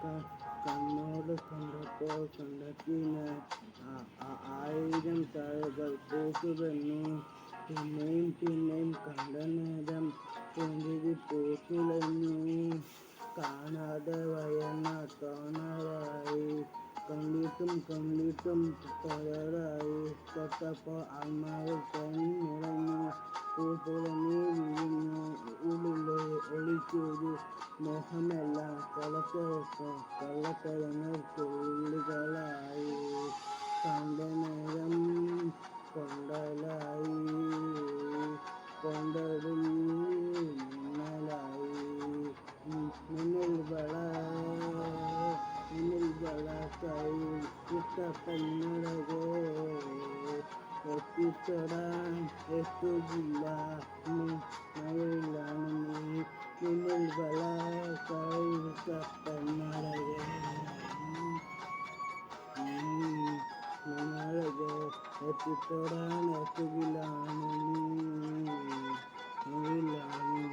കണ്ണോട് കണ്ടപ്പോൾ കണ്ടെത്തിന ആയിരം താഴകൾ പൂത്തുവന്നു. പിന്നെയും പിന്നെയും കണ്ട നേരം പുഞ്ചിരി പൂത്തുലഞ്ഞു. കാണാതെ വയന തോന്നലായി, കണ്ടിട്ടും പലരായി. തൊട്ടപ്പോൾ ആത്മാവിൽ നിറഞ്ഞു, പൂപ്പുലഞ്ഞു വിരിഞ്ഞു. ഉള്ളിലെ ഒളിച്ചൊരു മോഹമെല്ലാം കള്ളത്തരങ്ങൾ തുള്ളികളായി. കണ്ട നേരം കൊണ്ടലായി, കൊണ്ടതിൽ മിന്നലായി. മിന്നൽ വള കയ്യിൽ ഇട്ട പെണ്ണഴകോ, എത്തിത്തൊടാൻ എത്തുകില്ല മഴയിലാണ് നീ. മിന്നൽ വള കയ്യിൽ ഇട്ട പെണ്ണഴകോ, പെണ്ണഴകോ, എത്തിത്തൊടാൻ എത്തുകില്ലാണ് നീ. മഴയിലാണ് നീ.